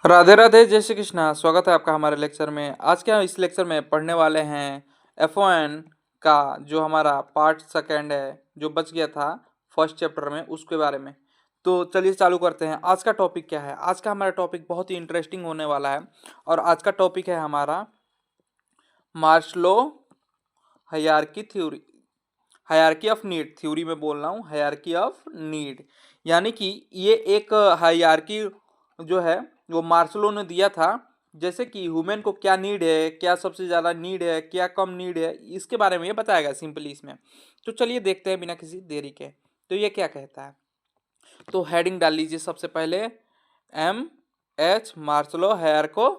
राधे राधे, जय श्री कृष्णा। स्वागत है आपका हमारे लेक्चर में। आज के हम इस लेक्चर में पढ़ने वाले हैं एफ का जो हमारा पार्ट सेकंड है, जो बच गया था फर्स्ट चैप्टर में, उसके बारे में। तो चलिए चालू करते हैं। आज का टॉपिक क्या है? आज का हमारा टॉपिक बहुत ही इंटरेस्टिंग होने वाला है। और आज का टॉपिक है हमारा Maslow hierarchy theory, hierarchy of need. Theory में बोल रहा हूँ, हायरार्की ऑफ नीड। यानी कि ये एक हायरार्की जो है वो मार्शलो ने दिया था। जैसे कि ह्यूमन को क्या नीड है, क्या सबसे ज़्यादा नीड है, क्या कम नीड है, इसके बारे में ये बताएगा सिंपली इसमें। तो चलिए देखते हैं बिना किसी देरी के। तो ये क्या कहता है, तो हेडिंग डाल लीजिए सबसे पहले। M H Maslow hierarchy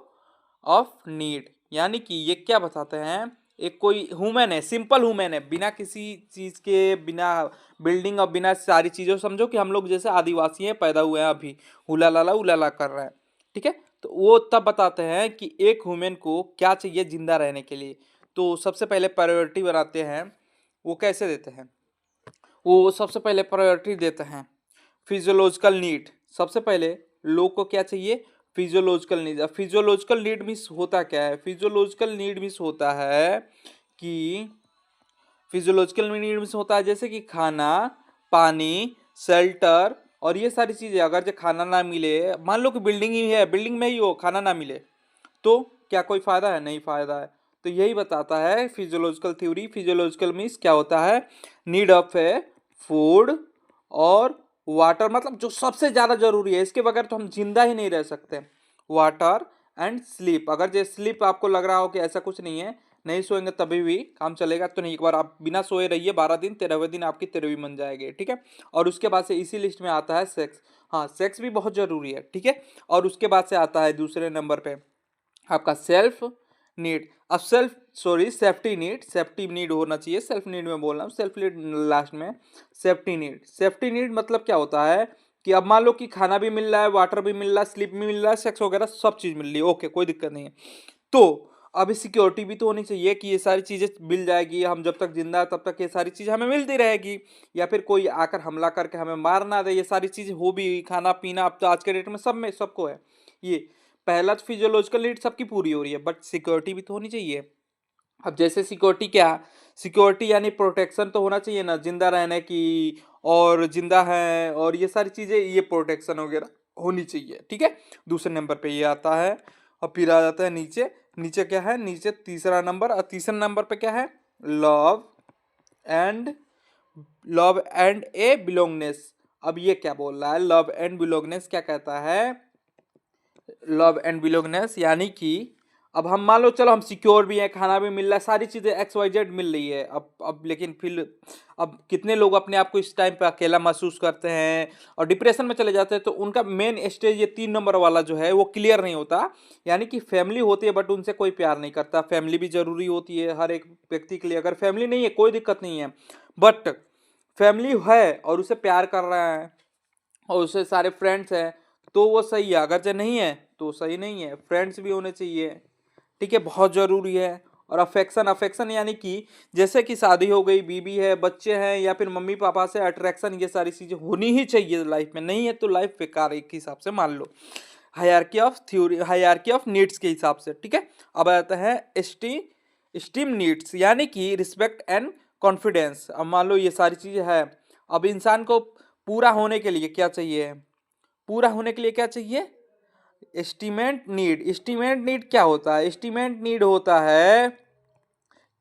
of need, यानी कि ये क्या बताते हैं, एक कोई ह्यूमन है, सिंपल ह्यूमन है, बिना किसी चीज के, बिना बिल्डिंग और बिना सारी चीजों, समझो कि हम लोग जैसे आदिवासी हैं, पैदा हुए हैं अभी, हुला ला कर रहे हैं। ठीक है, तो वो तब बताते हैं कि एक ह्यूमन को क्या चाहिए जिंदा रहने के लिए। तो सबसे पहले प्रायोरिटी बनाते हैं। वो कैसे देते हैं? वो सबसे पहले प्रायोरिटी देते हैं फिजियोलॉजिकल नीड। सबसे पहले लोग को क्या चाहिए? Physiological need. अब फिजियोलॉजिकल नीड मीन्स होता क्या है? फिजियोलॉजिकल नीड मीन्स होता है कि फिजियोलॉजिकल नीड मीन्स होता है जैसे कि खाना, पानी, शेल्टर और ये सारी चीजें। अगर जो खाना ना मिले, मान लो कि बिल्डिंग ही है, बिल्डिंग में ही हो, खाना ना मिले, तो क्या कोई फायदा है? नहीं फायदा है। तो यही बताता है फिजियोलॉजिकल थ्योरी। फिजियोलॉजिकल मीन्स क्या होता है? नीड ऑफ है फूड और वाटर, मतलब जो सबसे ज्यादा जरूरी है, इसके बगैर तो हम जिंदा ही नहीं रह सकते। Water and sleep. अगर जो स्लीप आपको लग रहा हो कि ऐसा कुछ नहीं है, नहीं सोएंगे तभी भी काम चलेगा, तो नहीं, एक बार आप बिना सोए रहिए 12 दिन, 13वें दिन आपकी 13वीं बन जाएगी। ठीक है, और उसके बाद से इसी लिस्ट में आता है सेक्स। हाँ, सेक्स भी बहुत जरूरी है। ठीक है, और उसके बाद से आता है दूसरे नंबर पे आपका सेल्फ नीड। अब सेफ्टी नीड। सेफ्टी नीड होना चाहिए, सेल्फ नीड में बोल रहा हूँ, सेल्फ नीड लास्ट में। Safety need. सेफ्टी नीड मतलब क्या होता है कि अब मान लो कि खाना भी मिल रहा है, वाटर भी मिल रहा है, स्लीप भी मिल रहा है, सेक्स वगैरह सब चीज मिल रही है, ओके, कोई दिक्कत नहीं है। तो अभी सिक्योरिटी भी तो होनी चाहिए कि ये सारी चीजें मिल जाएगी, हम जब तक जिंदा है तब तक ये सारी चीजें हमें मिलती रहेगी, या फिर कोई आकर हमला करके हमें मार ना दे। ये सारी चीजें हो भी, खाना पीना अब तो आज के डेट में सब में सबको है ये। पहला तो फिजियोलॉजिकल नीड सबकी पूरी हो रही है, बट सिक्योरिटी भी तो होनी चाहिए। अब जैसे सिक्योरिटी क्या? सिक्योरिटी यानी प्रोटेक्शन तो होना चाहिए ना जिंदा रहने की, और जिंदा है और ये सारी चीजें, ये प्रोटेक्शन वगैरह होनी चाहिए। ठीक है, दूसरे नंबर पे ये आता है। और फिर आ जाता है नीचे। नीचे क्या है? नीचे तीसरा नंबर, और तीसरे नंबर पे क्या है? लव एंड लव एंड ए बिलोंगनेस। अब ये क्या बोल रहा है? लव एंड बिलोंगनेस क्या कहता है? लव एंड बिलोंगनेस यानी कि अब हम मान लो, चलो हम सिक्योर भी हैं, खाना भी मिल रहा है, सारी चीजें XYZ मिल रही है, अब लेकिन फिर अब कितने लोग अपने आप को इस टाइम पे अकेला महसूस करते हैं और डिप्रेशन में चले जाते हैं। तो उनका मेन स्टेज ये 3 नंबर वाला जो है वो क्लियर नहीं होता। यानी कि फैमिली होती है बट उनसे कोई प्यार नहीं करता। फैमिली भी जरूरी होती है हर एक व्यक्ति के लिए। अगर फैमिली नहीं है कोई दिक्कत नहीं है, बट फैमिली है और उसे प्यार कर रहा है और उससे सारे फ्रेंड्स हैं, तो वो सही है। अगर जो नहीं है तो सही नहीं है। फ्रेंड्स भी होने चाहिए। ठीक है, बहुत जरूरी है। और अफेक्शन। अफेक्शन यानी कि जैसे कि शादी हो गई, बीबी है, बच्चे हैं, या फिर मम्मी पापा से अट्रैक्शन, ये सारी चीजें होनी ही चाहिए लाइफ में। नहीं है तो लाइफ बेकार, एक हिसाब से मान लो, hierarchy of theory, hierarchy of needs के हिसाब से। ठीक है, अब आता है स्टीम नीड्स, यानी कि रिस्पेक्ट एंड कॉन्फिडेंस। अब मान लो ये सारी चीजें है। अब इंसान को पूरा होने के लिए क्या चाहिए? पूरा होने के लिए क्या चाहिए? Estimate need. एस्टीमेट नीड क्या होता है? एस्टीमेट नीड होता है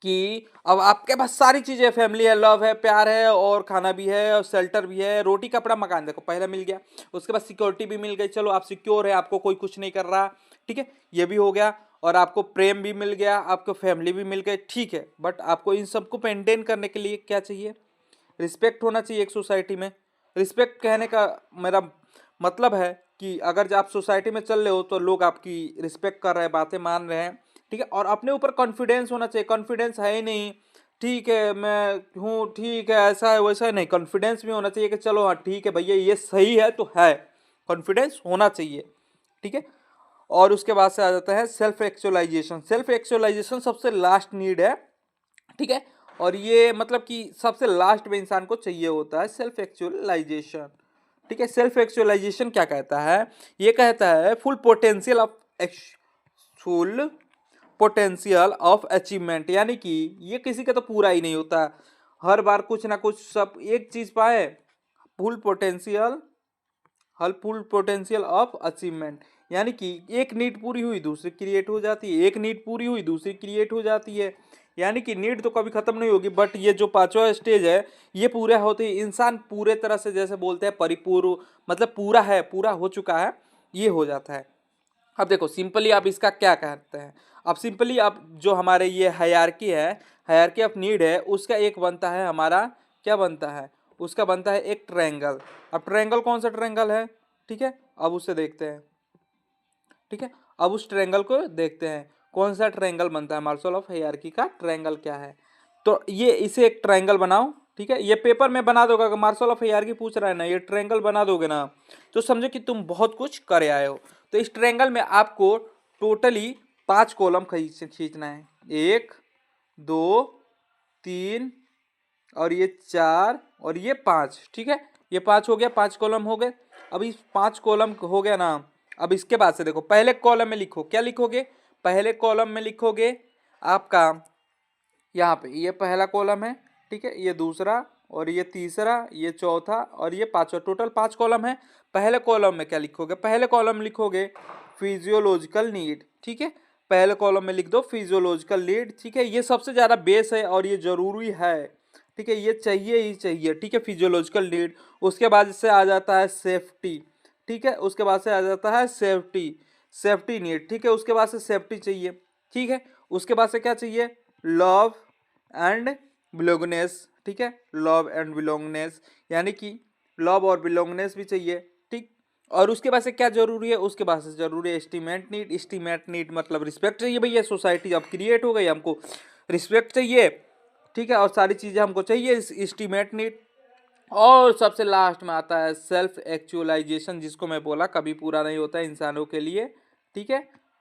कि अब आपके पास सारी चीजें, फैमिली है, लव है, प्यार है, और खाना भी है, और शेल्टर भी है, रोटी कपड़ा मकान, देखो पहला मिल गया। उसके बाद सिक्योरिटी भी मिल गई, चलो आप सिक्योर है, आपको कोई कुछ नहीं कर रहा। ठीक है, ये भी हो गया। और आपको प्रेम भी मिल गया, आपको फैमिली भी मिल गई। ठीक है, बट आपको इन सबको मेंटेन करने के लिए क्या चाहिए? रिस्पेक्ट होना चाहिए एक सोसाइटी में। रिस्पेक्ट कहने का मेरा मतलब है कि अगर आप सोसाइटी में चल रहे हो तो लोग आपकी रिस्पेक्ट कर रहे हैं, बातें मान रहे हैं। ठीक है, और अपने ऊपर कॉन्फिडेंस होना चाहिए। कॉन्फिडेंस है ही नहीं, ठीक है मैं हूँ, ठीक है ऐसा है वैसा है, नहीं, कॉन्फिडेंस भी होना चाहिए कि चलो हाँ ठीक है भैया ये सही है तो है। कॉन्फिडेंस होना चाहिए। ठीक है, और उसके बाद से आ जाता है सेल्फ एक्चुअलाइजेशन। सेल्फ एक्चुअलाइजेशन सबसे लास्ट नीड है। ठीक है, और ये मतलब कि सबसे लास्ट में इंसान को चाहिए होता है सेल्फ एक्चुअलाइजेशन। ठीक है। सेल्फ एक्चुअलाइजेशन क्या कहता है, ये कहता है फुल पोटेंशियल ऑफ अचीवमेंट, यानी कि ये किसी का तो पूरा ही नहीं होता, हर बार कुछ ना कुछ सब एक चीज पाए। Full potential full potential of achievement, यानी कि एक नीड पूरी हुई दूसरी क्रिएट हो जाती है, एक नीड पूरी हुई दूसरी क्रिएट हो जाती है, यानी कि नीड तो कभी खत्म नहीं होगी। बट ये जो पांचवा स्टेज है ये पूरा होते ही इंसान पूरे तरह से, जैसे बोलते हैं परिपूर्ण, मतलब पूरा है, पूरा हो चुका है, ये हो जाता है। अब देखो सिंपली आप इसका क्या कहते हैं, अब सिंपली आप जो हमारे ये हायरार्की है, हायरार्की ऑफ नीड है, उसका एक बनता है हमारा, क्या बनता है, उसका बनता है एक ट्रायंगल। अब ट्रायंगल कौन सा ट्रायंगल है, ठीक है, अब उसे देखते हैं, ठीक है। अब उस ट्रायंगल को देखते हैं कौन सा ट्रायंगल बनता है, मार्शल ऑफ हायरार्की का ट्रायंगल क्या है। तो ये इसे एक ट्रायंगल बनाओ, ठीक है, ये पेपर में बना दोगे, अगर मार्शल ऑफ हायरार्की पूछ रहा है ना, ये ट्रायंगल बना दोगे ना, तो समझो कि तुम बहुत कुछ कर आए हो। तो इस ट्रायंगल में आपको टोटली 5 कॉलम खींचना है, 1 2 3 और ये 4 और ये 5, ठीक है, ये 5 हो गया, 5 कॉलम हो गए। अब इस 5 कॉलम हो गया ना, अब इसके बाद से देखो पहले कॉलम में लिखो, क्या लिखोगे, पहले कॉलम में लिखोगे आपका, यहाँ पे ये पहला कॉलम है, ठीक है, ये दूसरा और ये तीसरा, ये चौथा और ये पांचवा, टोटल 5 कॉलम है। पहले कॉलम में क्या लिखोगे, पहले कॉलम में लिखोगे फिजियोलॉजिकल नीड, ठीक है, पहले कॉलम में लिख दो फिजियोलॉजिकल नीड, ठीक है, ये सबसे ज्यादा बेस है और ये जरूरी है, ठीक है, ये चाहिए ही चाहिए, ठीक है, फिजियोलॉजिकल नीड। उसके बाद से आ जाता है सेफ्टी, ठीक है, उसके बाद से आ जाता है सेफ्टी नीड, ठीक है, उसके बाद से सेफ्टी चाहिए, ठीक है, उसके बाद से क्या चाहिए, लव एंड बिलोंगनेस, ठीक है, लव एंड बिलोंगनेस, यानी कि लव और बिलोंगनेस भी चाहिए, ठीक। और उसके बाद से क्या जरूरी है, उसके बाद से जरूरी है एस्टीमेट नीड मतलब रिस्पेक्ट चाहिए भैया, सोसाइटी अब क्रिएट हो गई, हमको रिस्पेक्ट चाहिए, ठीक है, और सारी चीजें हमको चाहिए, एस्टीमेट नीड। और सबसे लास्ट में आता है सेल्फ एक्चुअलाइजेशन, जिसको मैं बोला कभी पूरा नहीं होता है इंसानों के लिए, ठीक है,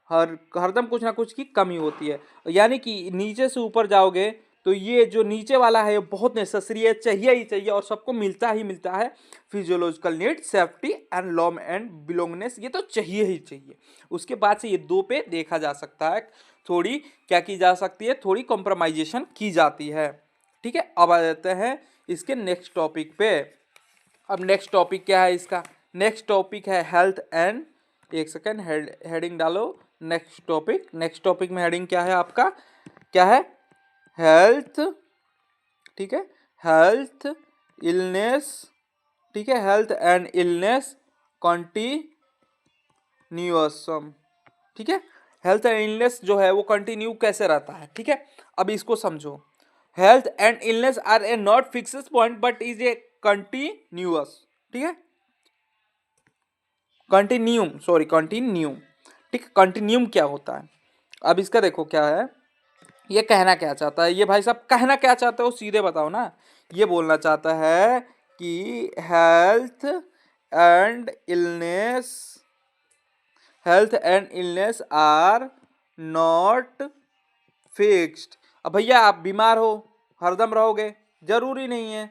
हरदम कुछ ना कुछ की कमी होती है, यानी कि नीचे से ऊपर जाओगे तो ये जो नीचे वाला है ये बहुत नेसेसरी है, चाहिए ही चाहिए और सबको मिलता ही मिलता है। Physiological need, safety and love and belongingness, ये तो चाहिए ही चाहिए। उसके बाद से ये 2 पे देखा जा सकता है, थोड़ी क्या की जा सकती है, थोड़ी कॉम्प्रोमाइजेशन की जाती है, ठीक है। अब आ जाते हैं इसके नेक्स्ट टॉपिक पे। अब नेक्स्ट टॉपिक क्या है इसका, नेक्स्ट टॉपिक है हेल्थ एंड, एक सेकेंड हेडिंग डालो, नेक्स्ट टॉपिक में हेडिंग क्या है आपका, क्या है, हेल्थ, ठीक है, हेल्थ इलनेस, ठीक है, हेल्थ एंड इलनेस कंटिन्यूअसम, ठीक है, हेल्थ एंड इलनेस जो है वो कंटिन्यू कैसे रहता है, ठीक है। अब इसको समझो, health and illness are a not fix point but is a continuous, ठीक है, कंटिन्यूम, ठीक है, कंटिन्यूम क्या होता है। अब इसका देखो क्या है, ये कहना क्या चाहता है, ये भाई साहब कहना क्या चाहते हो सीधे बताओ ना। ये बोलना चाहता है कि health and illness health and illness are not fixed. अब भैया आप बीमार हो हरदम रहोगे, जरूरी नहीं है,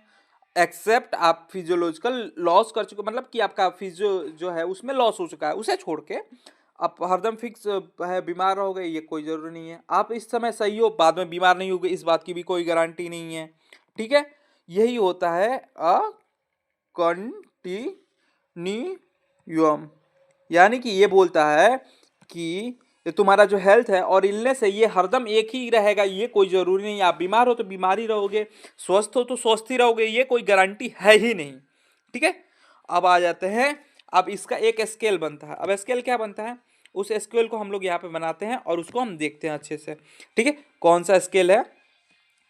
एक्सेप्ट आप फिजियोलॉजिकल लॉस कर चुके, मतलब कि आपका फिजियो जो है उसमें लॉस हो चुका है, उसे छोड़ के आप हरदम फिक्स है बीमार रहोगे, ये कोई जरूरी नहीं है। आप इस समय सही हो बाद में बीमार नहीं होगे, इस बात की भी कोई गारंटी नहीं है, ठीक है। यही होता है अ कंटिन्यूम, यानी कि ये बोलता है कि ये तुम्हारा जो हेल्थ है और इलनेस है ये हरदम एक ही रहेगा, ये कोई जरूरी नहीं, आप बीमार हो तो बीमार ही रहोगे, स्वस्थ हो तो स्वस्थ ही रहोगे, ये कोई गारंटी है ही नहीं, ठीक है। अब आ जाते हैं, अब इसका एक स्केल बनता है, अब स्केल क्या बनता है, उस स्केल को हम लोग यहाँ पे बनाते हैं और उसको हम देखते हैं अच्छे से, ठीक है, कौन सा स्केल है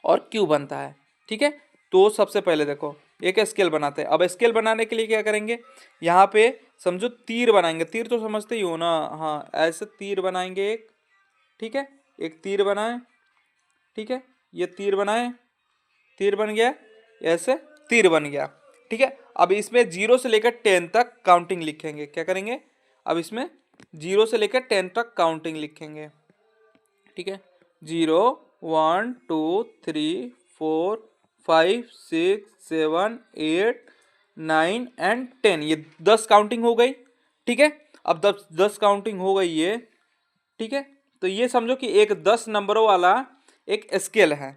और क्यों बनता है, ठीक है। तो सबसे पहले देखो एक स्केल बनाते हैं। अब स्केल बनाने के लिए क्या करेंगे, यहाँ पे समझो तीर बनाएंगे, तीर तो समझते ही हो ना, हाँ ऐसे तीर बनाएंगे एक, ठीक है, एक तीर बनाए, ठीक है, ये तीर बनाए, तीर बन गया, ऐसे तीर बन गया, ठीक है। अब इसमें 0 से लेकर 10 तक काउंटिंग लिखेंगे, क्या करेंगे, अब इसमें 0 से लेकर 10 तक काउंटिंग लिखेंगे, ठीक है, 0 1 2 3 4 5 6 7 8 9 एंड 10, ये 10 काउंटिंग हो गई। ठीक है, अब 10 काउंटिंग हो गई ये। ठीक है, तो ये समझो कि एक 10 नंबरों वाला एक स्केल है।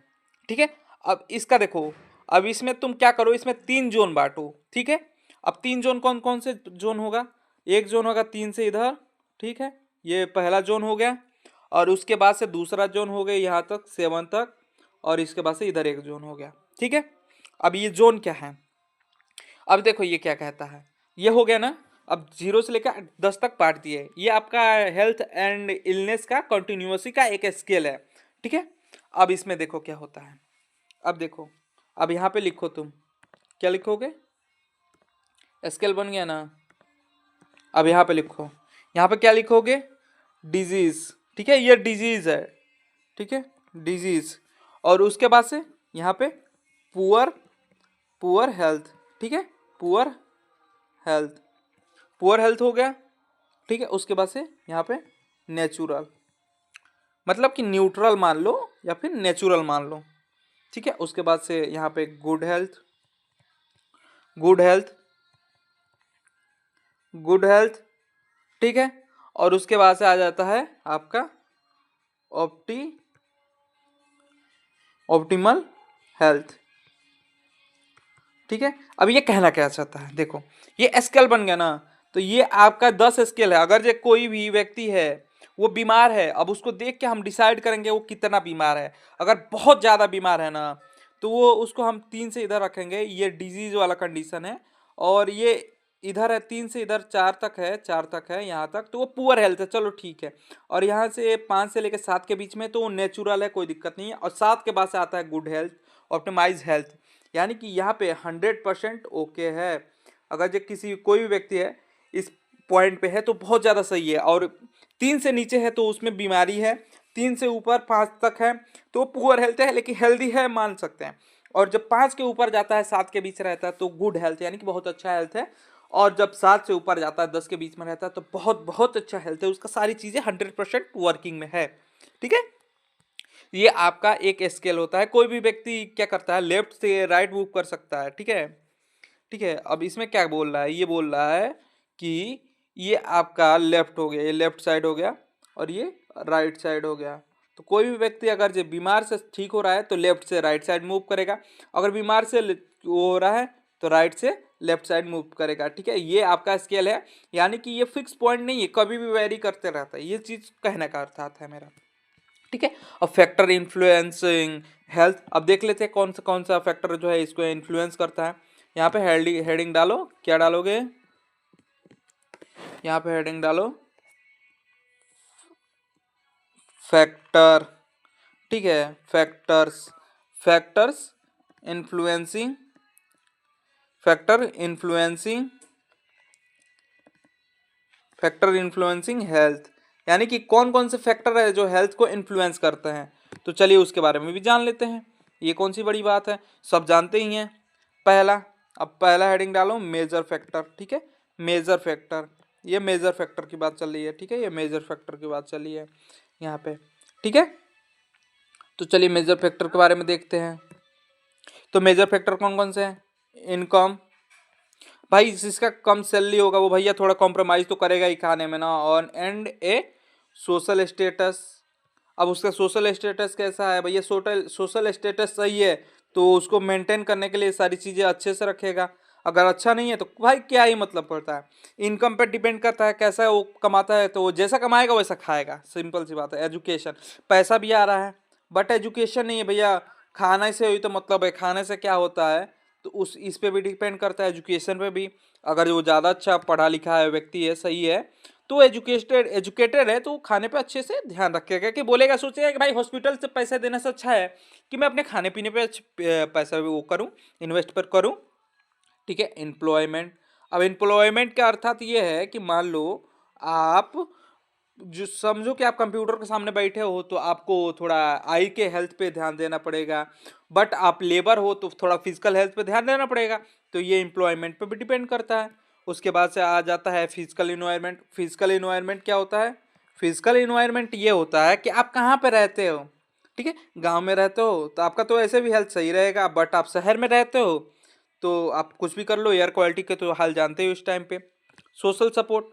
ठीक है, अब इसका देखो, अब इसमें तुम क्या करो, इसमें 3 जोन बांटो। ठीक है, अब 3 जोन कौन कौन से जोन होगा, एक जोन होगा 3 से इधर। ठीक है, ये पहला जोन हो गया, और उसके बाद से दूसरा जोन हो गया यहाँ तक 7 तक, और इसके बाद से इधर एक जोन हो गया। ठीक है, अब ये जोन क्या है, अब देखो ये क्या कहता है, ये हो गया ना। अब 0 से लेकर 10 तक बांट दिए, ये आपका हेल्थ एंड इलनेस का कंटिन्यूसी का एक स्केल है। ठीक है, अब इसमें देखो क्या होता है, अब देखो, अब यहाँ पे लिखो तुम, क्या लिखोगे, स्केल बन गया ना। अब यहाँ पे लिखो, यहाँ पे क्या लिखोगे, डिजीज। ठीक है, ये डिजीज है। ठीक है, डिजीज, और उसके बाद से यहाँ पे पुअर, पुअर हेल्थ। ठीक है, पुअर हेल्थ, पुअर हेल्थ हो गया। ठीक है, उसके बाद से यहाँ पे नेचुरल, मतलब कि न्यूट्रल मान लो या फिर नेचुरल मान लो। ठीक है, उसके बाद से यहाँ पे good health, good health, good health. ठीक है, और उसके बाद से आ जाता है आपका ऑप्टिमल हेल्थ। ठीक है, अब ये कहना क्या चाहता है, देखो ये स्केल बन गया ना, तो ये आपका 10 स्केल है। अगर जो कोई भी व्यक्ति है वो बीमार है, अब उसको देख के हम डिसाइड करेंगे वो कितना बीमार है। अगर बहुत ज़्यादा बीमार है ना, तो वो उसको हम 3 से इधर रखेंगे, ये डिजीज वाला कंडीशन है। और ये इधर है 3 से इधर 4 तक है, 4 तक है यहाँ तक, तो वो पुअर हेल्थ है, चलो ठीक है। और यहाँ से 5 से लेकर 7 के बीच में तो वो नेचुरल है, कोई दिक्कत नहीं है। और 7 के बाद से आता है गुड हेल्थ, ऑप्टिमाइज हेल्थ, यानी कि यहाँ पे 100% ओके है। अगर जो किसी कोई भी व्यक्ति है इस पॉइंट पे है तो बहुत ज़्यादा सही है। और 3 से नीचे है तो उसमें बीमारी है, 3 से ऊपर 5 तक है तो पुअर हेल्थ है लेकिन हेल्दी है, मान सकते हैं। और जब 5 के ऊपर जाता है, 7 के बीच रहता है तो गुड हेल्थ, यानी कि बहुत अच्छा हेल्थ है। और जब 7 से ऊपर जाता है, 10 के बीच में रहता है तो बहुत बहुत अच्छा हेल्थ है, उसका सारी चीज़ें 100% वर्किंग में है। ठीक है, ये आपका एक स्केल होता है। कोई भी व्यक्ति क्या करता है, लेफ्ट से राइट मूव कर सकता है। ठीक है, ठीक है, अब इसमें क्या बोल रहा है, ये बोल रहा है कि ये आपका लेफ्ट हो गया, ये लेफ्ट साइड हो गया, और ये राइट साइड हो गया। तो कोई भी व्यक्ति अगर जो बीमार से ठीक हो रहा है तो लेफ्ट से राइट साइड मूव करेगा, अगर बीमार से वो हो रहा है तो राइट से लेफ्ट साइड मूव करेगा। ठीक है, ये आपका स्केल है, यानी कि ये फिक्स पॉइंट नहीं है, कभी भी वेरी करते रहता है, ये चीज़ कहने का अर्थ है मेरा। ठीक है, अब फैक्टर इन्फ्लुएंसिंग हेल्थ, अब देख लेते हैं कौन सा फैक्टर जो है इसको इन्फ्लुएंस करता है। यहाँ पे हेडिंग डालो, क्या डालोगे, यहाँ पे हेडिंग डालो फैक्टर। ठीक है, factors, factors influencing, factor influencing, factor influencing health, यानी कि कौन कौन से फैक्टर है जो हेल्थ को इन्फ्लुएंस करते हैं। तो चलिए उसके बारे में भी जान लेते हैं, ये कौन सी बड़ी बात है, सब जानते ही हैं। पहला, अब पहला हेडिंग डालो मेजर फैक्टर। ठीक है, मेजर फैक्टर, ये मेजर फैक्टर की बात चल रही है। ठीक है, ये मेजर फैक्टर की बात चल रही है यहाँ पे। ठीक है, तो चलिए मेजर फैक्टर के बारे में देखते हैं। तो मेजर फैक्टर कौन कौन से हैं, इनकम, भाई जिसका कम सैलरी होगा वो भैया थोड़ा कॉम्प्रोमाइज तो करेगा ही खाने में ना। और एंड ए सोशल स्टेटस, अब उसका सोशल स्टेटस कैसा है भैया, सोशल स्टेटस सही है तो उसको मेंटेन करने के लिए सारी चीज़ें अच्छे से रखेगा। अगर अच्छा नहीं है तो भाई क्या ही मतलब पड़ता है। इनकम पे डिपेंड करता है, कैसा वो कमाता है तो वो जैसा कमाएगा वैसा खाएगा, सिंपल सी बात है। एजुकेशन, पैसा भी आ रहा है बट एजुकेशन नहीं है भैया, खाने से हुई तो मतलब है, खाने से क्या होता है, तो उस इस पे भी डिपेंड करता है, एजुकेशन पे भी। अगर वो ज़्यादा अच्छा पढ़ा लिखा है व्यक्ति है, सही है, तो एजुकेटेड है तो खाने पे अच्छे से ध्यान रखेगा, कि बोलेगा, सोचेगा कि भाई हॉस्पिटल से पैसे देने से अच्छा है कि मैं अपने खाने पीने पे पैसा वो करूं, इन्वेस्ट पर करूं। ठीक है, एम्प्लॉयमेंट, अब एम्प्लॉयमेंट का अर्थात ये है कि मान लो आप जो समझो कि आप कंप्यूटर के सामने बैठे हो तो आपको थोड़ा आई के हेल्थ पे ध्यान देना पड़ेगा, बट आप लेबर हो तो थोड़ा फिजिकल हेल्थ पे ध्यान देना पड़ेगा। तो ये एम्प्लॉयमेंट पे भी डिपेंड करता है। उसके बाद से आ जाता है फिजिकल इन्वायरमेंट। फिजिकल इन्वायरमेंट क्या होता है, फिजिकल इन्वायरमेंट ये होता है कि आप कहाँ पे रहते हो। ठीक है, गांव में रहते हो तो आपका तो ऐसे भी हेल्थ सही रहेगा, बट आप शहर में रहते हो तो आप कुछ भी कर लो, एयर क्वालिटी के तो हाल जानते हो इस टाइम पे। सोशल सपोर्ट,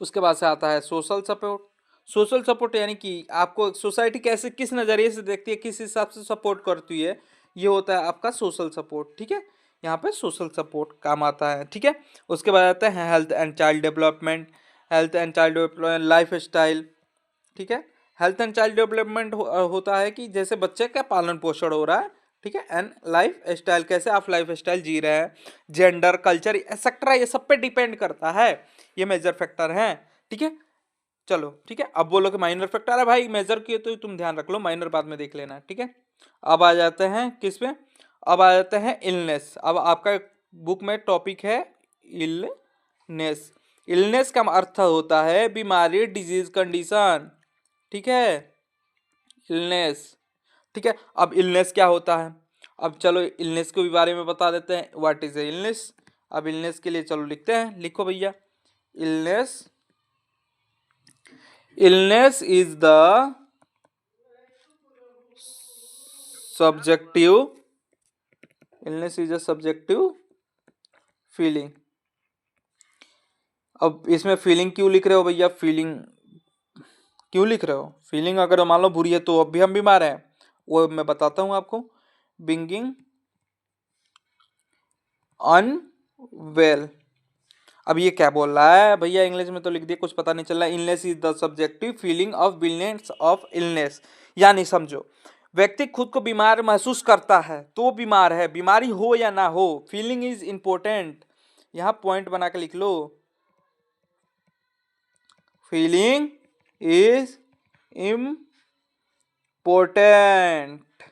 उसके बाद से आता है सोशल सपोर्ट। सोशल सपोर्ट यानी कि आपको सोसाइटी कैसे, किस नज़रिए से देखती है, किस हिसाब से सपोर्ट करती है, ये होता है आपका सोशल सपोर्ट। ठीक है, यहाँ पे सोशल सपोर्ट काम आता है। ठीक है, उसके बाद आता है health and child development. Health and child development, life style. ठीक है, हेल्थ एंड चाइल्ड डेवलपमेंट होता है कि जैसे बच्चे का पालन पोषण हो रहा है। ठीक है, एंड लाइफ स्टाइल, कैसे आप लाइफ स्टाइल जी रहे हैं, जेंडर, कल्चर, एक्सेट्रा, ये सब पे डिपेंड करता है। ये मेजर फैक्टर हैं। ठीक है, चलो ठीक है, अब बोलो कि माइनर फैक्टर है भाई, मेजर किए तो तुम ध्यान रख लो, माइनर बाद में देख लेना। ठीक है, अब आ जाते हैं किस पे, अब आ जाते हैं इलनेस। अब आपका बुक में टॉपिक है इलनेस। इलनेस का अर्थ होता है बीमारी, डिजीज, कंडीशन। ठीक है, इलनेस। ठीक है, अब इलनेस क्या होता है, अब चलो इलनेस के भी बारे में बता देते हैं, व्हाट इज ए इलनेस। अब इलनेस के लिए चलो लिखते हैं, लिखो भैया। Illness, illness is the subjective, illness is a subjective feeling. अब इसमें फीलिंग क्यों लिख रहे हो भैया, फीलिंग क्यों लिख रहे हो, फीलिंग अगर मान लो बुरी है तो अब भी हम बीमार हैं, वो मैं बताता हूं आपको। बिंगिंग अनवेल, अब ये क्या बोल रहा है भैया, इंग्लिश में तो लिख दिया, कुछ पता नहीं चल रहा। Illness is the subjective feeling of wellness of illness, यानी समझो व्यक्ति खुद को बीमार महसूस करता है तो बीमार है, बीमारी हो या ना हो, फीलिंग इज इंपॉर्टेंट। यहां पॉइंट बना के लिख लो, फीलिंग इज इम्पोर्टेंट।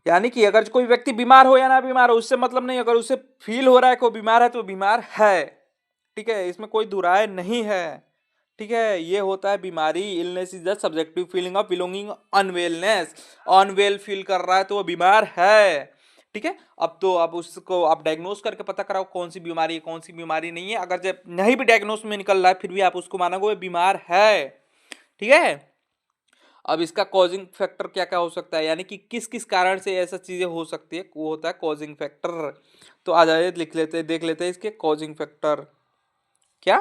यानी कि अगर कोई व्यक्ति बीमार हो या ना बीमार हो, उससे मतलब नहीं, अगर उसे फील हो रहा है कोई बीमार है तो बीमार है। ठीक है, इसमें कोई दुराय नहीं है। ठीक है, ये होता है बीमारी। Illness is the subjective feeling of belonging unwellness, unwell feel कर रहा है तो वो बीमार है। ठीक है, अब तो अब उसको आप डायग्नोस करके पता कराओ कौन सी बीमारी है कौन सी बीमारी नहीं है। अगर जब नहीं भी डायग्नोस में निकल रहा है फिर भी आप उसको मानोगे वो बीमार है। ठीक है, अब इसका कॉजिंग फैक्टर क्या क्या हो सकता है, यानी कि किस किस कारण से ऐसा चीजें हो सकती है, वो होता है कॉजिंग फैक्टर। तो आ जाइए लिख लेते हैं, देख लेते हैं इसके कॉजिंग फैक्टर। क्या,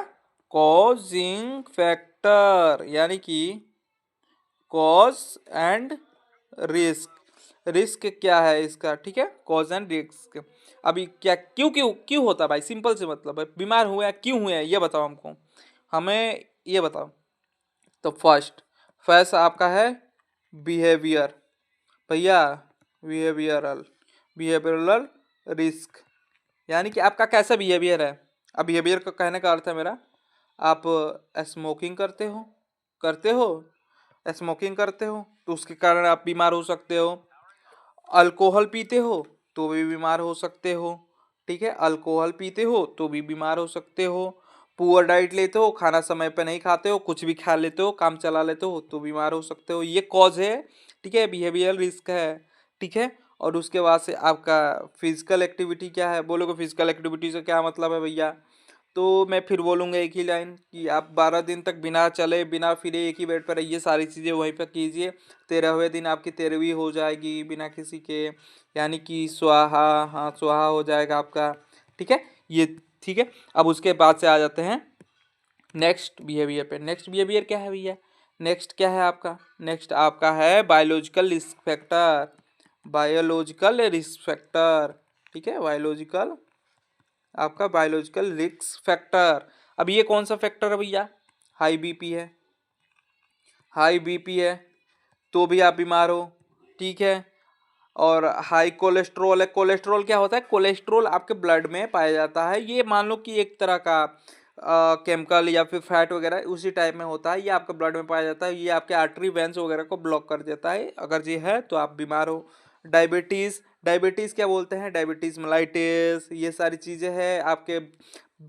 कॉजिंग फैक्टर यानी कि कॉज एंड रिस्क। रिस्क क्या है इसका, ठीक है, कॉज एंड रिस्क। अभी क्या, क्यों क्यों क्यों होता है भाई, सिंपल से मतलब है, बीमार हुए हैं क्यों हुए हैं ये बताओ हमको, हमें ये बताओ। तो फर्स्ट, फर्स्ट आपका है बिहेवियर भैया, बिहेवियरल, बिहेवियरल रिस्क, यानी कि आपका कैसा बिहेवियर है। अब बिहेवियर का कहने का अर्थ है मेरा, आप स्मोकिंग करते हो स्मोकिंग करते हो तो उसके कारण आप बीमार हो सकते हो। अल्कोहल पीते हो तो भी बीमार हो सकते हो। ठीक है, अल्कोहल पीते हो तो भी बीमार हो सकते हो। पुअर डाइट लेते हो, खाना समय पे नहीं खाते हो, कुछ भी खा लेते हो, काम चला लेते हो तो बीमार हो सकते हो, ये कॉज है। ठीक है, बिहेवियरल रिस्क है। ठीक है, और उसके बाद से आपका फिजिकल एक्टिविटी क्या है, बोलोगे फिजिकल एक्टिविटी से क्या मतलब है भैया, तो मैं फिर बोलूँगा एक ही लाइन कि आप 12 दिन तक बिना चले बिना फिरे एक ही बेड पर रहिए, सारी चीज़ें वहीं पर कीजिए, 13वें दिन आपकी 13वीं हो जाएगी बिना किसी के, यानी कि स्वाहा, हाँ स्वाहा हो जाएगा आपका। ठीक है, ये ठीक है। अब उसके बाद से आ जाते हैं नेक्स्ट बिहेवियर पे। नेक्स्ट बिहेवियर क्या है भैया, नेक्स्ट क्या है आपका, नेक्स्ट आपका है biological risk factor, biological risk factor. ठीक है, बायोलॉजिकल, आपका बायोलॉजिकल रिस्क फैक्टर। अब ये कौन सा फैक्टर है भैया, हाई बीपी है, हाई बीपी है तो भी आप बीमार हो। ठीक है, और हाई कोलेस्ट्रॉल है, कोलेस्ट्रॉल क्या होता है, कोलेस्ट्रॉल आपके ब्लड में पाया जाता है, ये मान लो कि एक तरह का केमिकल या फिर फैट वगैरह उसी टाइप में होता है, ये आपके ब्लड में पाया जाता है, ये आपके आर्टरी वेंस वगैरह को ब्लॉक कर देता है, अगर ये है तो आप बीमार हो। डायबिटीज़, डायबिटीज़ क्या बोलते हैं, डायबिटीज़ मेलाइटिस, ये सारी चीज़ें हैं आपके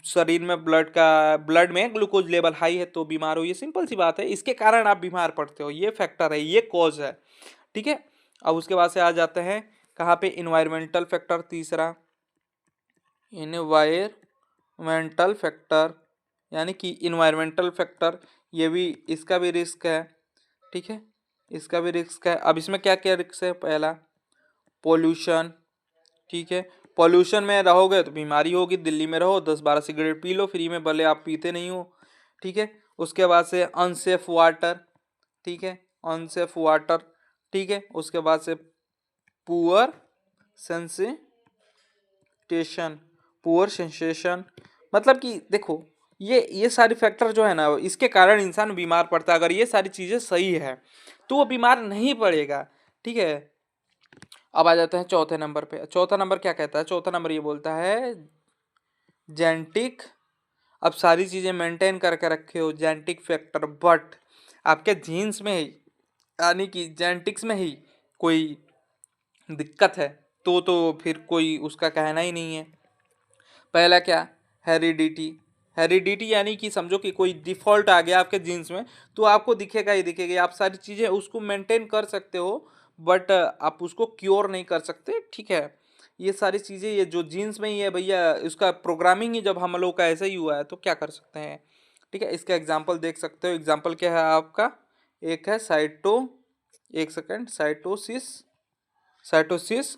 शरीर में, ब्लड में ग्लूकोज लेवल हाई है तो बीमार हो, ये सिंपल सी बात है, इसके कारण आप बीमार पड़ते हो, ये फैक्टर है, ये कॉज है। ठीक है, अब उसके बाद से आ जाते हैं कहाँ पे, इन्वायरमेंटल फैक्टर तीसरा, इन्वायरमेंटल फैक्टर, यानी कि इन्वायरमेंटल फैक्टर, ये भी, इसका भी रिस्क है। ठीक है, इसका भी रिस्क है। अब इसमें क्या क्या रिस्क है, पहला पोल्यूशन, ठीक है। पॉल्यूशन में रहोगे तो बीमारी होगी, दिल्ली में रहो 10-12 सिगरेट पी लो फ्री में, भले आप पीते नहीं हो। ठीक है। उसके बाद से अनसेफ वाटर, ठीक है, अनसेफ वाटर। ठीक है। उसके बाद से पुअर सेंसिटेशन, पुअर सेंसेशन, मतलब कि देखो ये सारी फैक्टर जो है ना, इसके कारण इंसान बीमार पड़ता है। अगर ये सारी चीजें सही है तो वो बीमार नहीं पड़ेगा। ठीक है। अब आ जाते हैं चौथे नंबर पे। चौथा नंबर क्या कहता है? चौथा नंबर ये बोलता है जेनेटिक। अब सारी चीजें मेंटेन करके रखे हो जेनेटिक फैक्टर, बट आपके जीन्स में ही, यानी कि जेनेटिक्स में ही कोई दिक्कत है तो फिर कोई उसका कहना ही नहीं है। पहला क्या? हेरिडिटी। हेरिडिटी यानी कि समझो कि कोई डिफॉल्ट आ गया आपके जीन्स में, तो आपको दिखेगा ही दिखेगा। आप सारी चीज़ें उसको मेंटेन कर सकते हो, बट आप उसको क्योर नहीं कर सकते। ठीक है। ये सारी चीज़ें ये जो जीन्स में ही है भैया, उसका प्रोग्रामिंग ही जब हम लोग का ऐसा ही हुआ है तो क्या कर सकते हैं। ठीक है। इसका एग्जाम्पल देख सकते हो। एग्जाम्पल क्या है आपका? एक है एक second, cytosis, cytosis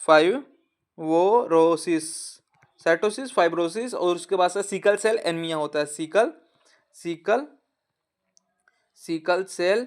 fibrosis, cytosis fibrosis, और उसके बाद से सिकल सेल एनीमिया होता है। Sickle sickle cell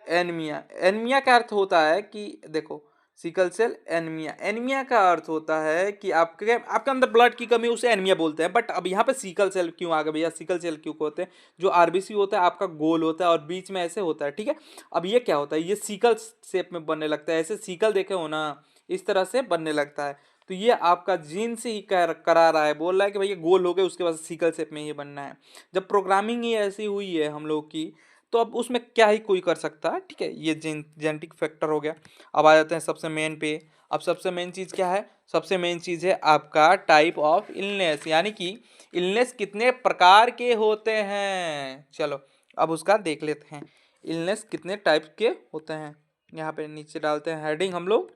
anaemia. Anaemia का अर्थ होता है कि देखो, सिकल सेल एनीमिया, एनीमिया का अर्थ होता है कि आपके अंदर ब्लड की कमी, उसे एनीमिया बोलते हैं। बट अब यहाँ पे सिकल सेल क्यों आ गया भैया? सिकल सेल क्यों होते हैं? जो आरबीसी होता है आपका गोल होता है और बीच में ऐसे होता है। ठीक है। अब ये क्या होता है? ये सिकल शेप में बनने लगता है, ऐसे सिकल देखे हो ना, इस तरह से बनने लगता है। तो ये आपका जीन से ही करा रहा है, बोल रहा है कि भैया गोल हो गए, उसके बाद सिकल शेप में ही बनना है। जब प्रोग्रामिंग ही ऐसी हुई है हम लोग की, तो अब उसमें क्या ही कोई कर सकता है। ठीक है। ये जेनेटिक फैक्टर हो गया। अब आ जाते हैं सबसे मेन पे। अब सबसे मेन चीज़ क्या है? सबसे मेन चीज़ है आपका टाइप ऑफ इलनेस, यानी कि इलनेस कितने प्रकार के होते हैं। चलो अब उसका देख लेते हैं, इलनेस कितने टाइप के होते हैं। यहाँ पे नीचे डालते हैं हेडिंग हम लोग,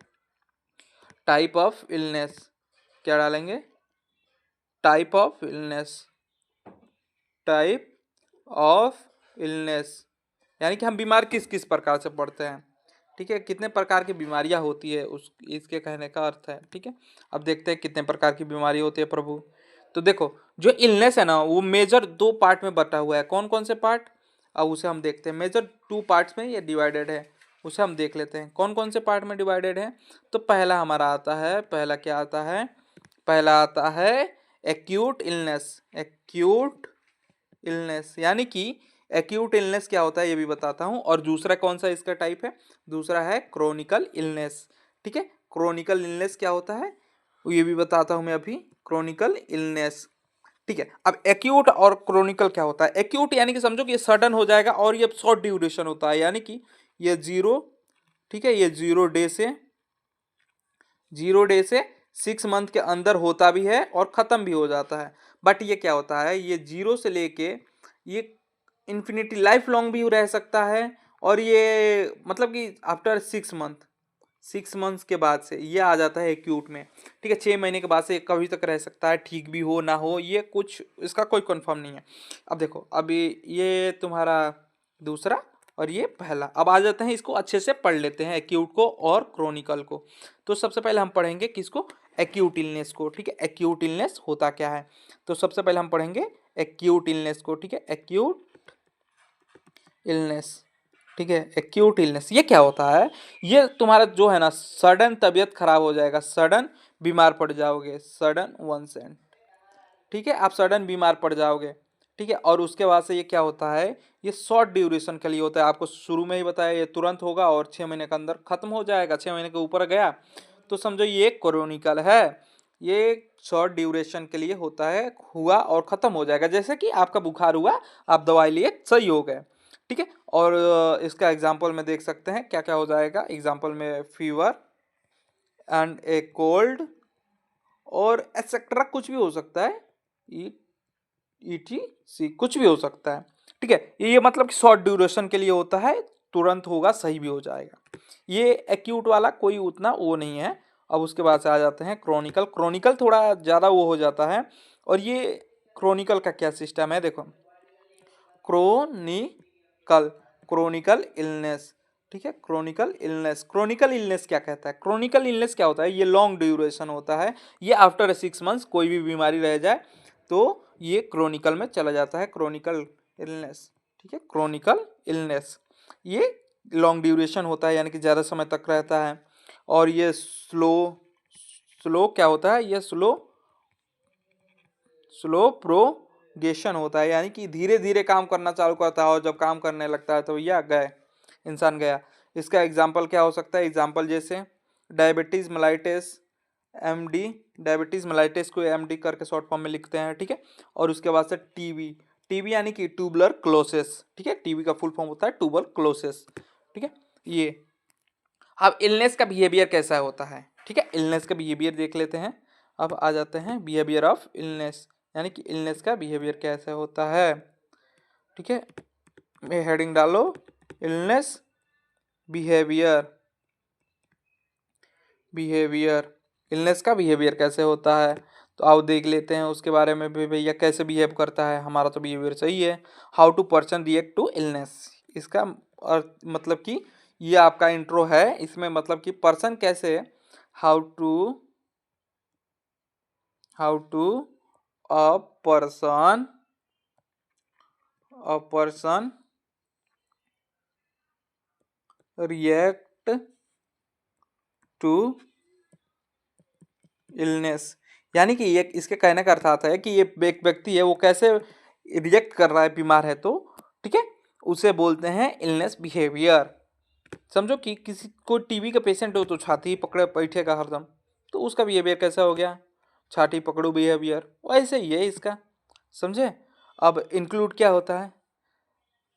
टाइप ऑफ इलनेस। क्या डालेंगे? Type of illness, type of illness, यानी कि हम बीमार किस किस प्रकार से पड़ते हैं। ठीक है। कितने प्रकार की बीमारियां होती है, उस इसके कहने का अर्थ है। ठीक है। अब देखते हैं कितने प्रकार की बीमारी होती है प्रभु। तो देखो, जो इलनेस है ना, वो मेजर दो पार्ट में बटा हुआ है। कौन कौन से पार्ट? अब उसे हम देखते हैं। मेजर टू पार्ट्स में ये डिवाइडेड है, उसे हम देख लेते हैं कौन कौन से पार्ट में डिवाइडेड है। तो पहला हमारा आता है, पहला क्या आता है? पहला आता है एक्यूट इलनेस। एक्यूट इलनेस, यानी कि एक्यूट इलनेस क्या होता है ये भी बताता हूं। और दूसरा कौन सा इसका टाइप है? दूसरा है क्रोनिकल इलनेस। ठीक है। क्रोनिकल इलनेस क्या होता है ये भी बताता हूं मैं अभी। क्रोनिकल इलनेस, ठीक है। अब एक्यूट और क्रोनिकल क्या होता है? एक्यूट यानी कि समझो कि ये सडन हो जाएगा और ये शॉर्ट ड्यूरेशन होता है, यानी कि ये जीरो, ठीक है, ये 0 डे से 6 मंथ के अंदर होता भी है और खत्म भी हो जाता है। बट ये क्या होता है? ये 0 से लेके ये इन्फिनिटी लाइफ लॉन्ग भी रह सकता है। और ये मतलब कि आफ्टर 6 मंथ, 6 मंथ्स के बाद से ये आ जाता है एक्यूट में। ठीक है। 6 महीने के बाद से कभी तक रह सकता है, ठीक भी हो ना हो, ये कुछ इसका कोई कंफर्म नहीं है। अब देखो, अभी ये तुम्हारा दूसरा और ये पहला। अब आ जाते हैं, इसको अच्छे से पढ़ लेते हैं एक्यूट को और क्रोनिकल को। तो सबसे पहले हम पढ़ेंगे किसको? एक्यूट इलनेस को। ठीक है। एक्यूट इलनेस होता क्या है? तो सबसे पहले हम पढ़ेंगे एक्यूट इलनेस को। ठीक है। एक्यूट इलनेस, ठीक है। एक्यूट इलनेस ये क्या होता है? ये तुम्हारा जो है ना, सडन तबीयत खराब हो जाएगा, सडन बीमार पड़ जाओगे, सडन वन सेंट। ठीक है। आप सडन बीमार पड़ जाओगे। ठीक है। और उसके बाद से ये क्या होता है? ये शॉर्ट ड्यूरेशन के लिए होता है। आपको शुरू में ही बताया, ये तुरंत होगा और 6 महीने के अंदर खत्म हो जाएगा। 6 महीने के ऊपर गया तो समझो ये क्रोनिकल है। ये शॉर्ट ड्यूरेशन के लिए होता है, हुआ और खत्म हो जाएगा। जैसे कि आपका बुखार हुआ, आप दवाई लिए, सही हो गए। ठीक है। और इसका एग्जाम्पल में देख सकते हैं क्या क्या हो जाएगा। एग्जाम्पल में फीवर एंड ए कोल्ड और एक्सेट्रा कुछ भी हो सकता है। ई ईटी सी कुछ भी हो सकता है। ठीक है। ये मतलब कि शॉर्ट ड्यूरेशन के लिए होता है, तुरंत होगा, सही भी हो जाएगा। ये एक्यूट वाला कोई उतना वो नहीं है। अब उसके बाद से आ जाते हैं क्रोनिकल। क्रोनिकल थोड़ा ज़्यादा वो हो जाता है। और ये क्रोनिकल का क्या सिस्टम है देखो। क्रोनिकल, क्रोनिकल इलनेस, ठीक है। क्रोनिकल इलनेस, क्रोनिकल इलनेस क्या कहता है? क्रोनिकल इलनेस क्या होता है? ये लॉन्ग ड्यूरेशन होता है, ये आफ्टर 6 मंथ्स कोई भी बीमारी रह जाए तो ये क्रोनिकल में चला जाता है, क्रोनिकल इलनेस। ठीक है, क्रोनिकल इलनेस ये लॉन्ग ड्यूरेशन होता है, यानी कि ज़्यादा समय तक रहता है। और ये स्लो, स्लो क्या होता है? ये स्लो, स्लो प्रोगेशन होता है, यानी कि धीरे धीरे काम करना चालू करता है और जब काम करने लगता है तो भैया गए, इंसान गया। इसका एग्जाम्पल क्या हो सकता है? एग्जाम्पल जैसे diabetes mellitus, MD, diabetes mellitus को एमडी करके शॉर्ट फॉर्म में लिखते हैं। ठीक है, और उसके बाद से टीबी, टीबी यानी कि ट्यूबुलर क्लोसिस। ठीक है, टीबी का फुल फॉर्म होता है ट्यूबल क्लोसिस। ठीक है, ये अब इलनेस का बिहेवियर कैसा होता है? ठीक है, इलनेस का बिहेवियर देख लेते हैं। अब आ जाते हैं बिहेवियर ऑफ इलनेस, यानी कि इलनेस का बिहेवियर कैसे होता है। ठीक है, हेडिंग डालो इलनेस बिहेवियर, बिहेवियर, इलनेस का बिहेवियर कैसे होता है। तो आओ देख लेते हैं उसके बारे में भी, भैया कैसे बिहेव करता है। हमारा तो बिहेवियर सही है। How to person react to illness, इसका अर्थ मतलब कि ये आपका इंट्रो है, इसमें मतलब कि पर्सन कैसे, how to, how to a person, a person react to illness, यानी कि ये इसके कहने का अर्थ आता है कि ये एक व्यक्ति है वो कैसे रिएक्ट कर रहा है बीमार है तो। ठीक है, उसे बोलते हैं इलनेस बिहेवियर। समझो कि किसी को टीबी का पेशेंट हो तो छाती ही पकड़े बैठेगा हरदम, तो उसका बिहेवियर कैसा हो गया? छाती पकड़ो बिहेवियर, वैसे ही है इसका। समझे? अब इंक्लूड क्या होता है?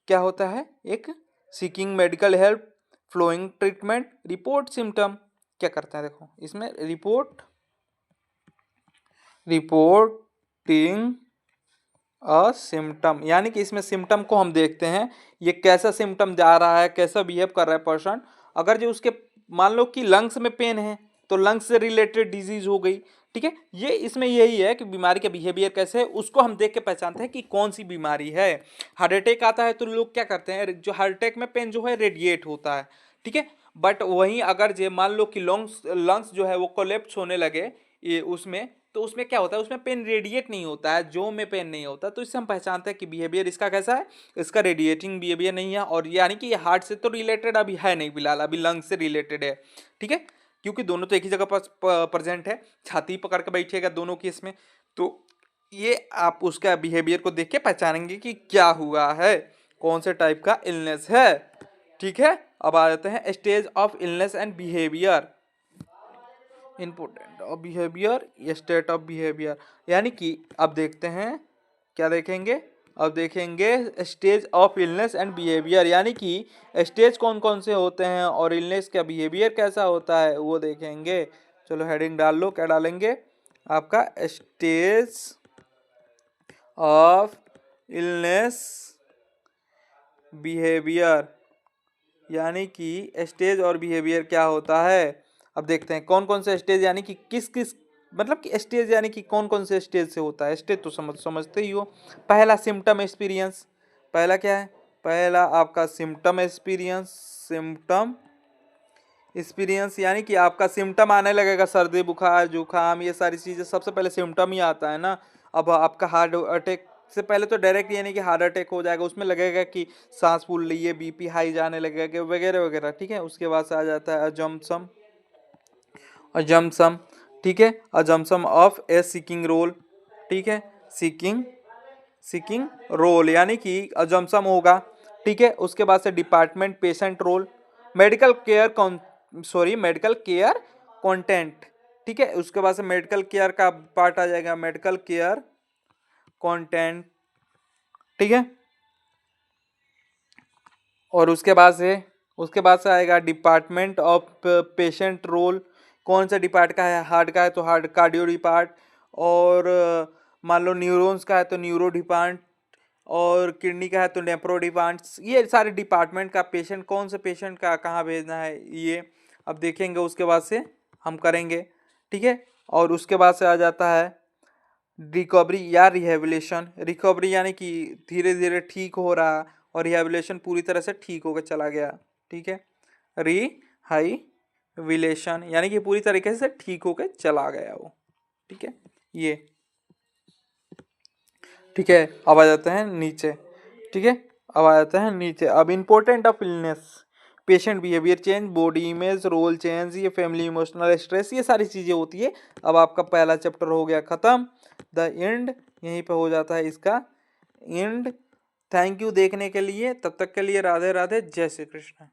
क्या होता है? एक seeking medical help, following treatment, report symptom. क्या करता है देखो इसमें? रिपोर्ट, रिपोर्टिंग अ सिम्टम, यानी कि इसमें सिम्टम को हम देखते हैं, ये कैसा सिम्टम जा रहा है, कैसा बिहेव कर रहा है पर्सन। अगर जो उसके मान लो कि लंग्स में पेन है तो लंग्स से रिलेटेड डिजीज हो गई। ठीक है, ये इसमें यही है कि बीमारी का बिहेवियर कैसे है उसको हम देख के पहचानते हैं कि कौन सी बीमारी है। हार्ट अटैक आता है तो लोग क्या करते हैं, जो हार्ट अटैक में पेन जो है रेडिएट होता है। ठीक है, बट वहीं अगर जो मान लो कि लंग्स, लंग्स जो है वो कोलेप्स होने लगे ये उसमें, तो उसमें क्या होता है? उसमें पेन रेडिएट नहीं होता है, जो में पेन नहीं होता, तो इससे हम पहचानते हैं कि बिहेवियर इसका कैसा है, इसका रेडिएटिंग बिहेवियर नहीं है। और यानी कि ये हार्ट से तो रिलेटेड अभी है नहीं फिलहाल, अभी लंग्स से रिलेटेड है। ठीक है, क्योंकि दोनों तो एक ही जगह पर प्रेजेंट है, छाती पकड़ के बैठिएगा दोनों केस में, तो ये आप उसका बिहेवियर को देख के पहचानेंगे कि क्या हुआ है, कौन से टाइप का इलनेस है। ठीक है, अब आ जाते हैं stage of illness and behaviour, important of behaviour, state of behaviour, यानी कि अब देखते हैं क्या देखेंगे। अब देखेंगे stage of illness and behaviour, यानी कि स्टेज कौन कौन से होते हैं और इलनेस का बिहेवियर कैसा होता है वो देखेंगे। चलो हेडिंग डाल लो, क्या डालेंगे? आपका स्टेज ऑफ इलनेस बिहेवियर, यानी कि स्टेज और बिहेवियर क्या होता है। अब देखते हैं कौन कौन से स्टेज, यानी कि किस किस, मतलब कि स्टेज यानी कि कौन कौन से स्टेज से होता है। स्टेज तो समझते ही हो। पहला सिम्टम एक्सपीरियंस, पहला क्या है? पहला आपका सिम्टम एक्सपीरियंस, सिम्टम एक्सपीरियंस, यानी कि आपका सिम्टम आने लगेगा, सर्दी बुखार जुकाम ये सारी चीज़ें सबसे पहले सिम्टम ही आता है ना। अब आपका हार्ट अटैक से पहले तो डायरेक्ट यानी कि हार्ट अटैक हो जाएगा, उसमें लगेगा कि सांस फूल रही है, बीपी हाई जाने लगेगा वगैरह वगैरह। ठीक है, उसके बाद से आ जाता है अजम्पसम, अजम्पसम। ठीक है, अजम्पसम ऑफ ए सीकिंग रोल। ठीक है, सीकिंग, सीकिंग रोल यानी कि अजम्पसम होगा। ठीक है, उसके बाद से department patient role, medical care कौन, सॉरी मेडिकल केयर कंटेंट। ठीक है, उसके बाद से मेडिकल केयर का पार्ट आ जाएगा, मेडिकल केयर कंटेंट। ठीक है, और उसके बाद से आएगा डिपार्टमेंट ऑफ पेशेंट रोल। कौन सा डिपार्ट का है? हार्ट का है तो हार्ट कार्डियो डिपार्ट, और मान लो न्यूरॉन्स का है तो न्यूरो डिपार्ट, और किडनी का है तो नेप्रो डिपार्ट। ये सारे डिपार्टमेंट का पेशेंट, कौन से पेशेंट का कहाँ भेजना है ये अब देखेंगे, उसके बाद से हम करेंगे। ठीक है, और उसके बाद से आ जाता है रिकवरी या रिहेबिलेशन। रिकवरी यानी कि धीरे धीरे ठीक हो रहा, और रिहेबिलेशन पूरी तरह से ठीक होकर चला गया। ठीक है, रिहाइविलेशन, यानी कि पूरी तरीके से ठीक होके चला गया वो। ठीक है, ये ठीक है। अब आ जाते हैं नीचे। ठीक है, अब आ जाते हैं नीचे। अब important of illness, patient behaviour change, body image, role change, ये फैमिली इमोशनल स्ट्रेस, ये सारी चीजें होती है। अब आपका पहला चैप्टर हो गया खत्म, द एंड, यहीं पे हो जाता है इसका एंड। थैंक यू देखने के लिए, तब तक के लिए राधे राधे, जय श्री कृष्ण।